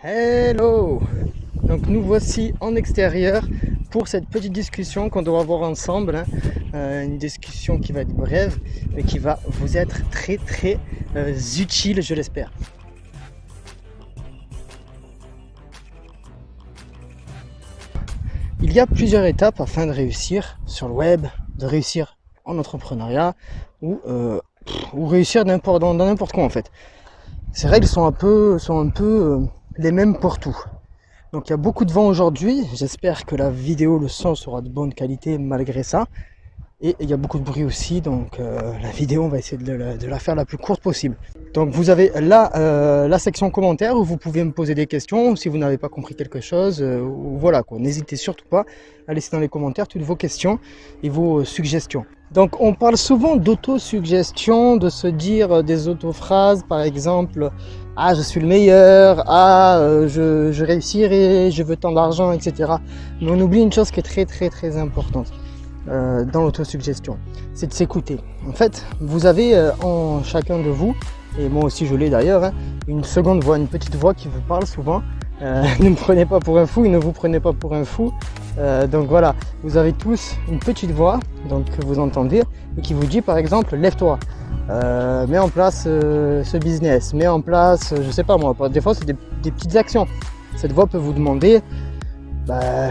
Hello! Donc nous voici en extérieur pour cette petite discussion qu'on doit avoir ensemble, hein. Une discussion qui va être brève mais qui va vous être très utile, je l'espère. Il y a plusieurs étapes afin de réussir sur le web, de réussir en entrepreneuriat ou réussir dans n'importe quoi en fait. Ces règles sont un peu les mêmes pour tout. Donc il y a beaucoup de vent aujourd'hui, j'espère que la vidéo, le son sera de bonne qualité malgré ça. Et il y a beaucoup de bruit aussi, donc la vidéo, on va essayer de la faire la plus courte possible. Donc vous avez là la section commentaires où vous pouvez me poser des questions, si vous n'avez pas compris quelque chose, voilà quoi. N'hésitez surtout pas à laisser dans les commentaires toutes vos questions et vos suggestions. Donc on parle souvent d'auto-suggestion, de se dire des autophrases, par exemple « Ah, je suis le meilleur »,« Ah, je réussirai, je veux tant d'argent », etc. Mais on oublie une chose qui est très importante dans l'autosuggestion, c'est de s'écouter. En fait, vous avez en chacun de vous, et moi aussi je l'ai d'ailleurs, hein, une seconde voix, une petite voix qui vous parle souvent. Ne me prenez pas pour un fou, et ne vous prenez pas pour un fou. Donc voilà, vous avez tous une petite voix donc, que vous entendez et qui vous dit par exemple lève-toi, mets en place ce business, mets en place, je sais pas moi, des fois c'est des petites actions. Cette voix peut vous demander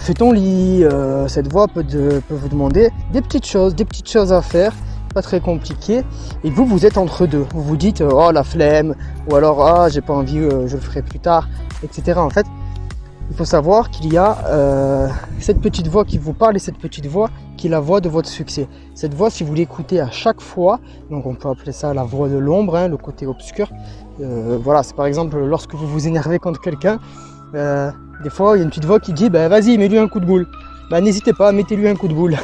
fais ton lit, cette voix peut vous demander des petites choses à faire, pas très compliquées, et vous êtes entre deux. Vous vous dites oh la flemme, ou alors ah j'ai pas envie, je le ferai plus tard, etc. En fait, il faut savoir qu'il y a cette petite voix qui vous parle et cette petite voix qui est la voix de votre succès. Cette voix, si vous l'écoutez à chaque fois, donc on peut appeler ça la voix de l'ombre, hein, le côté obscur. Voilà, c'est par exemple lorsque vous vous énervez contre quelqu'un. Des fois, il y a une petite voix qui dit vas-y, mets-lui un coup de boule. N'hésitez pas, mettez-lui un coup de boule.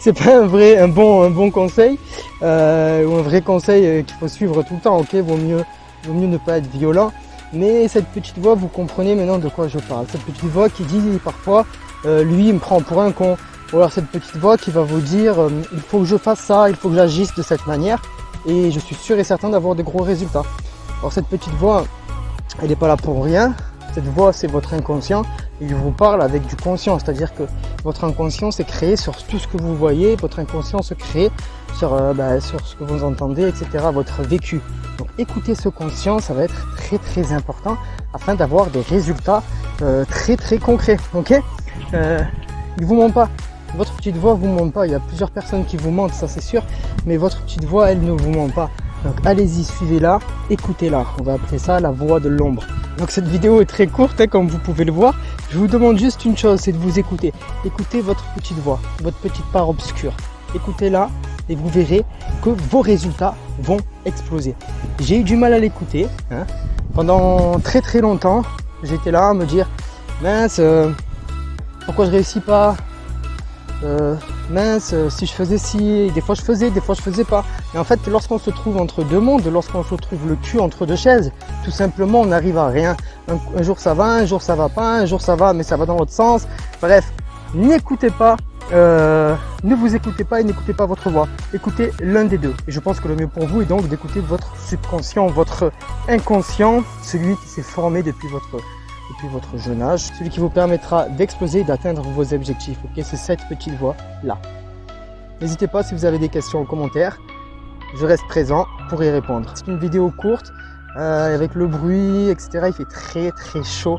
C'est pas un bon conseil ou un vrai conseil qu'il faut suivre tout le temps. Ok, vaut mieux ne pas être violent. Mais cette petite voix, vous comprenez maintenant de quoi je parle. Cette petite voix qui dit parfois lui, il me prend pour un con. Ou alors cette petite voix qui va vous dire il faut que je fasse ça, il faut que j'agisse de cette manière. Et je suis sûr et certain d'avoir de gros résultats. Alors cette petite voix, elle n'est pas là pour rien. Cette voix, c'est votre inconscient. Il vous parle avec du conscient, c'est-à-dire que votre inconscient s'est créé sur tout ce que vous voyez, votre inconscient se crée sur ce que vous entendez, etc., votre vécu. Donc écoutez ce conscient, ça va être très important afin d'avoir des résultats très concrets. Ok, il vous ment pas. Votre petite voix vous ment pas. Il y a plusieurs personnes qui vous mentent, ça c'est sûr, mais votre petite voix, elle ne vous ment pas. Donc allez-y, suivez-la, écoutez-la. On va appeler ça la voix de l'ombre. Donc cette vidéo est très courte, hein, comme vous pouvez le voir. Je vous demande juste une chose, c'est de vous écouter. Écoutez votre petite voix, votre petite part obscure. Écoutez-la et vous verrez que vos résultats vont exploser. J'ai eu du mal à l'écouter. Hein. Pendant très longtemps, j'étais là à me dire mince, pourquoi je réussis pas, mince, si je faisais ci, des fois je faisais pas. Et en fait, lorsqu'on se trouve entre deux mondes, lorsqu'on se trouve le cul entre deux chaises, tout simplement, on n'arrive à rien. Un jour ça va, un jour ça va pas, un jour ça va, mais ça va dans l'autre sens. Bref, n'écoutez pas, ne vous écoutez pas et n'écoutez pas votre voix. Écoutez l'un des deux. Et je pense que le mieux pour vous est donc d'écouter votre subconscient, votre inconscient, celui qui s'est formé depuis votre jeune âge, celui qui vous permettra d'exploser et d'atteindre vos objectifs. Ok, c'est cette petite voix là. N'hésitez pas si vous avez des questions en commentaire, je reste présent pour y répondre. C'est une vidéo courte avec le bruit, etc. Il fait très chaud,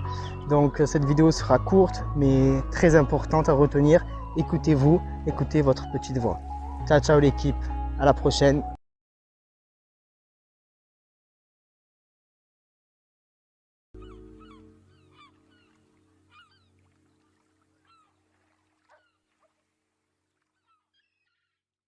donc cette vidéo sera courte mais très importante à retenir. Écoutez-vous, écoutez votre petite voix. Ciao l'équipe, à la prochaine.